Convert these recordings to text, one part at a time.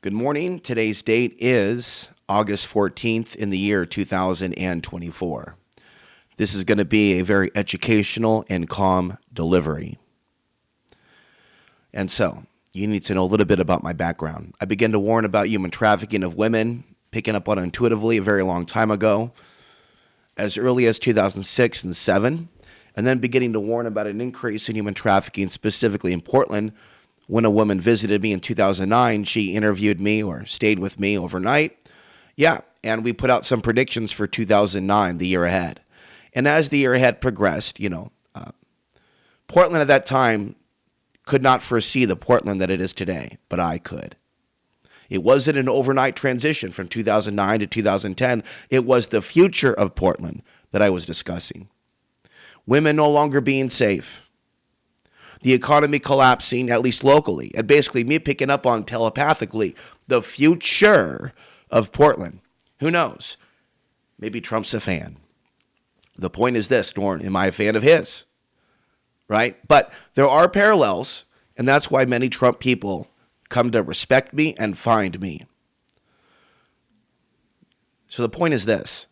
Good morning. Today's date is August 14th in the year 2024. This is going to be a very educational and calm delivery. And so, you need to know a little bit about my background. I began to warn about human trafficking of women, picking up on it intuitively a very long time ago, as early as 2006 and 2007, and then beginning to warn about an increase in human trafficking, specifically in Portland. When a woman visited me in 2009, she interviewed me or stayed with me overnight. And we put out some predictions for 2009, the year ahead. And as the year ahead progressed, Portland at that time could not foresee the Portland that it is today, but I could. It wasn't an overnight transition from 2009 to 2010. It was the future of Portland that I was discussing. Women no longer being safe. The economy collapsing, at least locally, and basically me picking up on telepathically the future of Portland. Who knows? Maybe Trump's a fan. The point is this, Norm, am I a fan of his? Right? But there are parallels, and that's why many Trump people come to respect me and find me. So the point is this.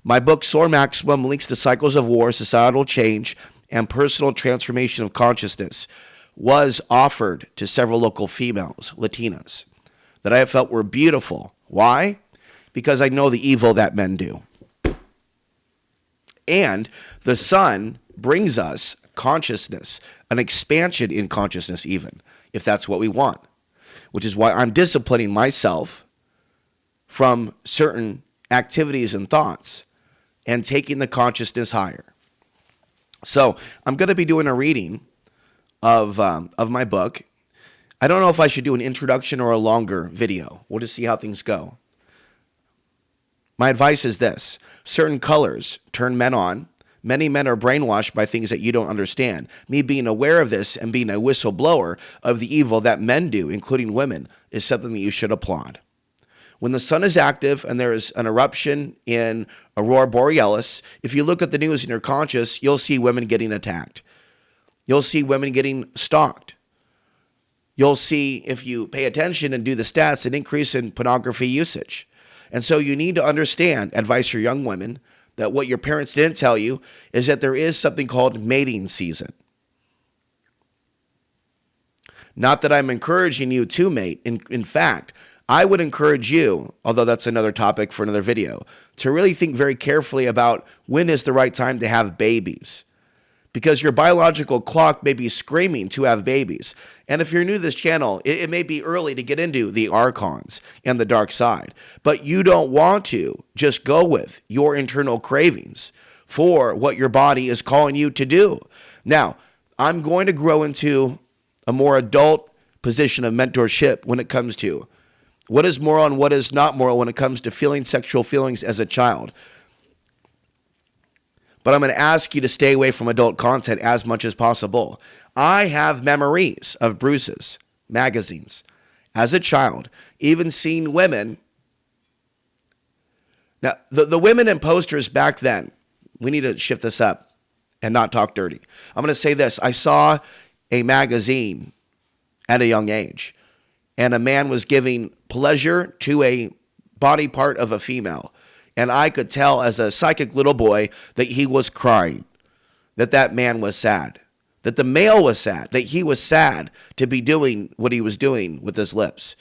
My book, Soar Maximum, links to cycles of war, societal change, and personal transformation of consciousness, was offered to several local females, Latinas, that I felt were beautiful. Why? Because I know the evil that men do. And the sun brings us consciousness, an expansion in consciousness even, if that's what we want, which is why I'm disciplining myself from certain activities and thoughts and taking the consciousness higher. So I'm going to be doing a reading of my book. I don't know if I should do an introduction or a longer video. We'll just see how things go. My advice is this. Certain colors turn men on. Many men are brainwashed by things that you don't understand. Me being aware of this and being a whistleblower of the evil that men do, including women, is something that you should applaud. When the sun is active and there is an eruption in Aurora Borealis, if you look at the news and you're conscious, you'll see women getting attacked. You'll see women getting stalked. You'll see, if you pay attention and do the stats, an increase in pornography usage. And so you need to understand, advice for young women, that what your parents didn't tell you is that there is something called mating season. Not that I'm encouraging you to mate. In fact, I would encourage you, although that's another topic for another video, to really think very carefully about when is the right time to have babies. Because your biological clock may be screaming to have babies. And if you're new to this channel, it may be early to get into the archons and the dark side. But you don't want to just go with your internal cravings for what your body is calling you to do. Now, I'm going to grow into a more adult position of mentorship when it comes to what is moral and what is not moral when it comes to feeling sexual feelings as a child. But I'm going to ask you to stay away from adult content as much as possible. I have memories of Bruce's magazines as a child, even seeing women. Now, the women in posters back then, we need to shift this up and not talk dirty. I'm going to say this. I saw a magazine at a young age, and a man was giving pleasure to a body part of a female. And I could tell as a psychic little boy that he was crying, that man was sad, that the male was sad, that he was sad to be doing what he was doing with his lips.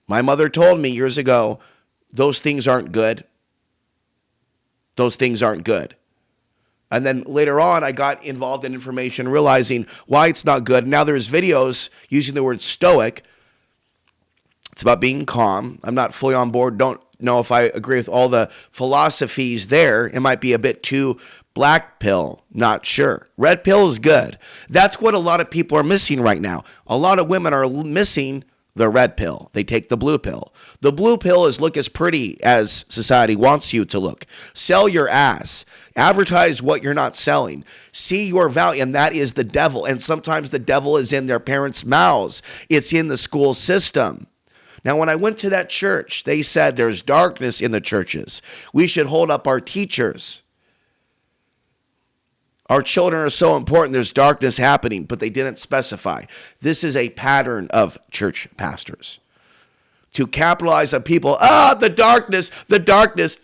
My mother told me years ago, those things aren't good. Those things aren't good. And then later on, I got involved in information, realizing why it's not good. Now there's videos using the word stoic. It's about being calm. I'm not fully on board. Don't know if I agree with all the philosophies there. It might be a bit too black pill. Not sure. Red pill is good. That's what a lot of people are missing right now. A lot of women are missing the red pill. They take the blue pill. The blue pill is look as pretty as society wants you to look. Sell your ass. Advertise what you're not selling. See your value, and that is the devil. And sometimes the devil is in their parents' mouths. It's in the school system. Now, when I went to that church, they said there's darkness in the churches. We should hold up our teachers. Our children are so important. There's darkness happening, but they didn't specify. This is a pattern of church pastors to capitalize on people. The darkness,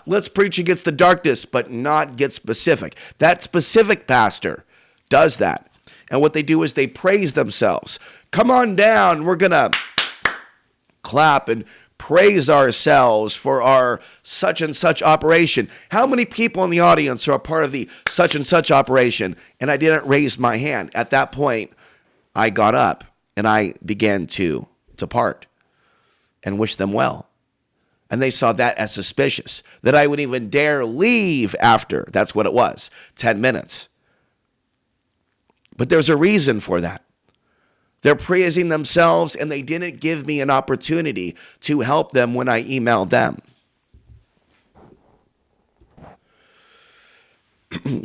let's preach against the darkness, but not get specific. That specific pastor does that. And what they do is they praise themselves. Come on down. We're going to clap and praise ourselves for our such and such operation. How many people in the audience are a part of the such and such operation? And I didn't raise my hand. At that point, I got up and I began to depart and wish them well. And they saw that as suspicious, that I would even dare leave after. That's what it was, 10 minutes. But there's a reason for that. They're praising themselves, and they didn't give me an opportunity to help them when I emailed them.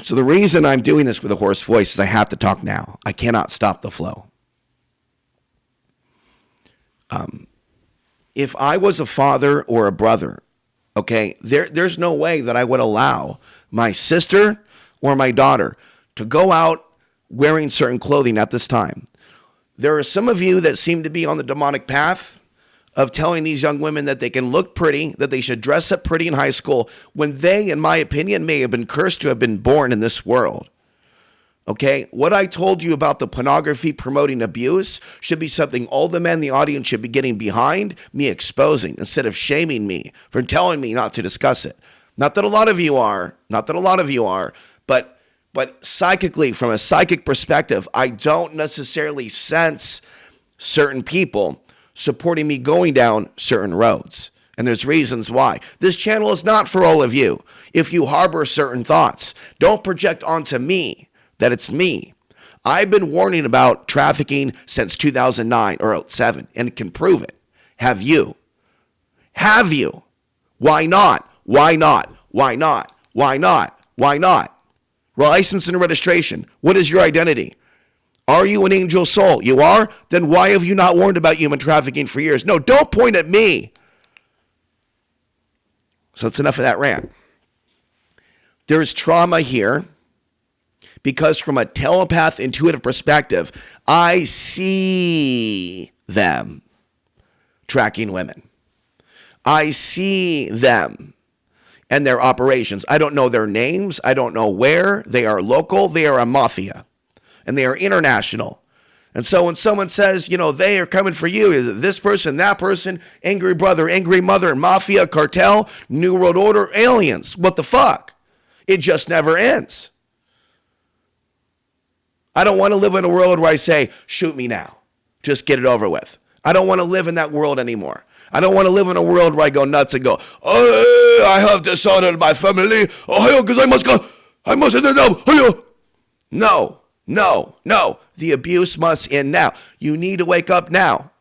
So the reason I'm doing this with a hoarse voice is I have to talk now. I cannot stop the flow. If I was a father or a brother, okay, there's no way that I would allow my sister or my daughter to go out wearing certain clothing at this time. There are some of you that seem to be on the demonic path of telling these young women that they can look pretty, that they should dress up pretty in high school, when they, in my opinion, may have been cursed to have been born in this world. Okay, what I told you about the pornography promoting abuse should be something all the men in the audience should be getting behind, me exposing, instead of shaming me for telling me not to discuss it. Not that a lot of you are, but psychically, from a psychic perspective, I don't necessarily sense certain people supporting me going down certain roads. And there's reasons why. This channel is not for all of you. If you harbor certain thoughts, don't project onto me that it's me. I've been warning about trafficking since 2009 or 7 and can prove it. Have you? Have you? Why not? Why not? Why not? Why not? Why not? License and registration. What is your identity? Are you an angel soul? You are? Then why have you not warned about human trafficking for years? No, don't point at me. So it's enough of that rant. There's trauma here because from a telepath intuitive perspective, I see them tracking women. I see them and their operations. I don't know their names. I don't know where. They are local. They are a mafia. And they are international. And so when someone says, they are coming for you, this person, that person, angry brother, angry mother, mafia, cartel, New World Order, aliens. What the fuck? It just never ends. I don't want to live in a world where I say, shoot me now. Just get it over with. I don't want to live in that world anymore. I don't want to live in a world where I go nuts and go, oh, I have dishonored my family, because I must go, I must end it now. No. The abuse must end now. You need to wake up now.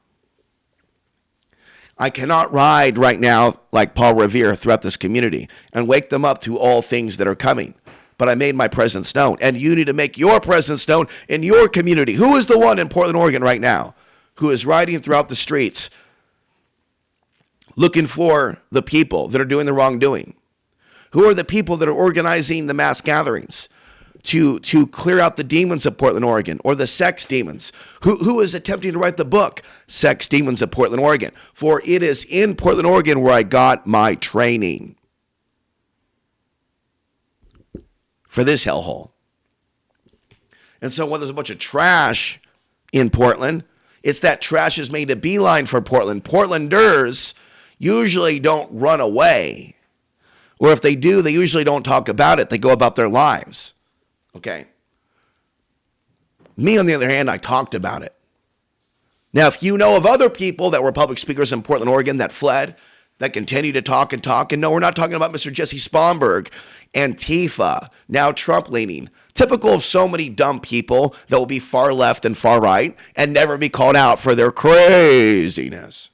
I cannot ride right now like Paul Revere throughout this community and wake them up to all things that are coming. But I made my presence known, and you need to make your presence known in your community. Who is the one in Portland, Oregon right now who is riding throughout the streets looking for the people that are doing the wrongdoing? Who are the people that are organizing the mass gatherings to clear out the demons of Portland, Oregon, or the sex demons? Who is attempting to write the book, Sex Demons of Portland, Oregon? For it is in Portland, Oregon where I got my training for this hellhole. And so when there's a bunch of trash in Portland, it's that trash is made a beeline for Portland. Portlanders usually don't run away. Or if they do, they usually don't talk about it. They go about their lives. Okay? Me, on the other hand, I talked about it. Now, if you know of other people that were public speakers in Portland, Oregon that fled, that continue to talk, and no, we're not talking about Mr. Jesse Spomberg, Antifa, now Trump-leaning. Typical of so many dumb people that will be far left and far right and never be called out for their craziness.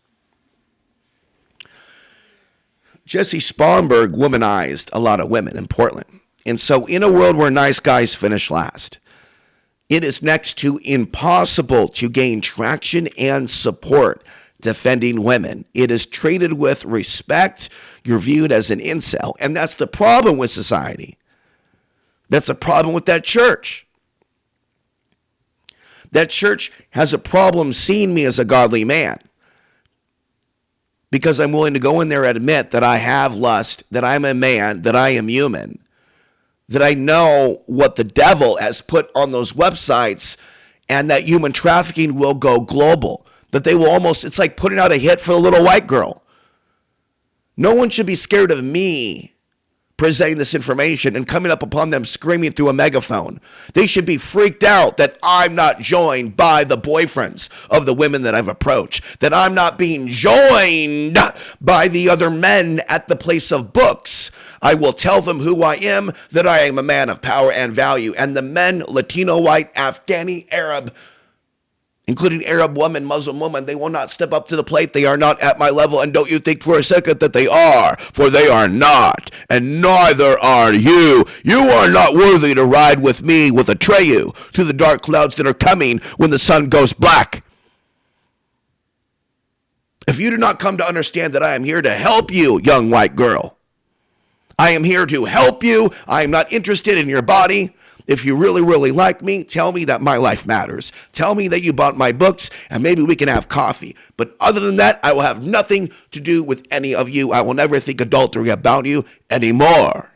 Jesse Spomberg womanized a lot of women in Portland. And so in a world where nice guys finish last, it is next to impossible to gain traction and support defending women. It is treated with respect. You're viewed as an incel. And that's the problem with society. That's a problem with that church. That church has a problem seeing me as a godly man because I'm willing to go in there and admit that I have lust, that I'm a man, that I am human, that I know what the devil has put on those websites, and that human trafficking will go global. That they will almost, it's like putting out a hit for the little white girl. No one should be scared of me presenting this information and coming up upon them screaming through a megaphone. They should be freaked out that I'm not joined by the boyfriends of the women that I've approached, that I'm not being joined by the other men at the place of books. I will tell them who I am, that I am a man of power and value. And the men, Latino, white, Afghani, Arab, including Arab woman, Muslim woman, they will not step up to the plate. They are not at my level. And don't you think for a second that they are, for they are not. And neither are you. You are not worthy to ride with me with Atreyu to the dark clouds that are coming when the sun goes black. If you do not come to understand that I am here to help you, young white girl, I am here to help you. I am not interested in your body. If you really, really like me, tell me that my life matters. Tell me that you bought my books, and maybe we can have coffee. But other than that, I will have nothing to do with any of you. I will never think adultery about you anymore.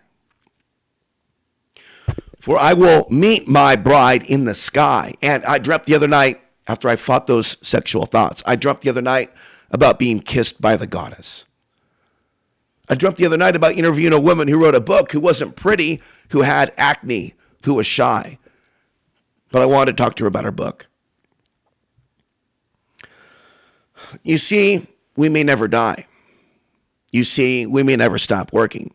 For I will meet my bride in the sky. And I dreamt the other night, after I fought those sexual thoughts, I dreamt the other night about being kissed by the goddess. I dreamt the other night about interviewing a woman who wrote a book, who wasn't pretty, who had acne, who was shy. But I wanted to talk to her about her book. You see, we may never die. You see, we may never stop working.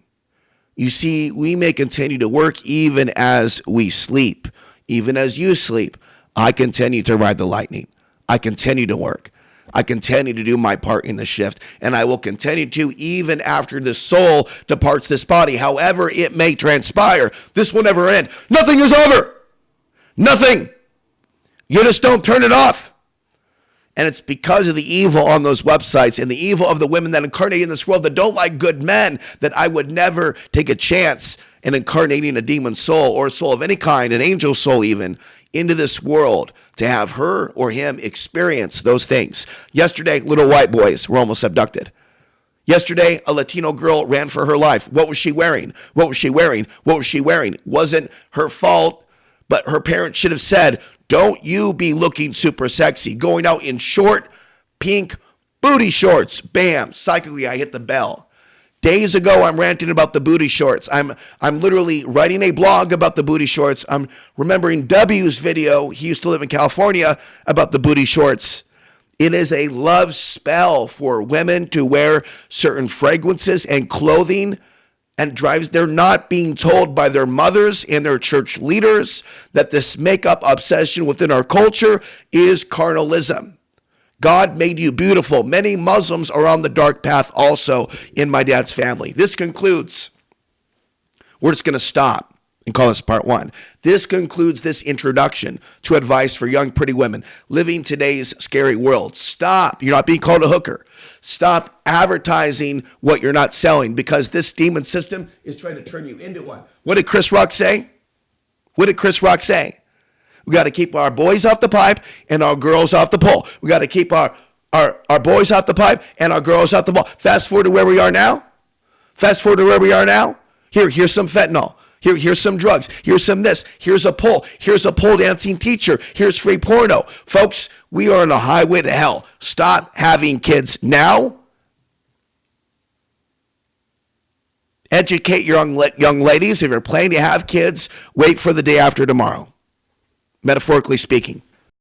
You see, we may continue to work even as we sleep. Even as you sleep, I continue to ride the lightning. I continue to work. I continue to do my part in the shift, and I will continue to even after the soul departs this body. However it may transpire, this will never end. Nothing is over. Nothing. You just don't turn it off. And it's because of the evil on those websites and the evil of the women that incarnate in this world that don't like good men that I would never take a chance in incarnating a demon soul or a soul of any kind, an angel soul even, into this world to have her or him experience those things. Yesterday, little white boys were almost abducted. Yesterday, a Latino girl ran for her life. What was she wearing? What was she wearing? What was she wearing? Wasn't her fault, but her parents should have said, don't you be looking super sexy. Going out in short, pink booty shorts. Bam, psychically I hit the bell. Days ago, I'm ranting about the booty shorts. I'm literally writing a blog about the booty shorts. I'm remembering W's video, he used to live in California, about the booty shorts. It is a love spell for women to wear certain fragrances and clothing and drives. They're not being told by their mothers and their church leaders that this makeup obsession within our culture is carnalism. God made you beautiful. Many Muslims are on the dark path also in my dad's family. This concludes. We're just going to stop and call this part one. This concludes this introduction to advice for young, pretty women living today's scary world. Stop. You're not being called a hooker. Stop advertising what you're not selling because this demon system is trying to turn you into one. What did Chris Rock say? What did Chris Rock say? We got to keep our boys off the pipe and our girls off the pole. We got to keep our boys off the pipe and our girls off the pole. Fast forward to where we are now. Fast forward to where we are now. Here's some fentanyl. Here's some drugs. Here's some this. Here's a pole. Here's a pole dancing teacher. Here's free porno. Folks, we are on a highway to hell. Stop having kids now. Educate your young ladies. If you're planning to have kids, wait for the day after tomorrow. Metaphorically speaking.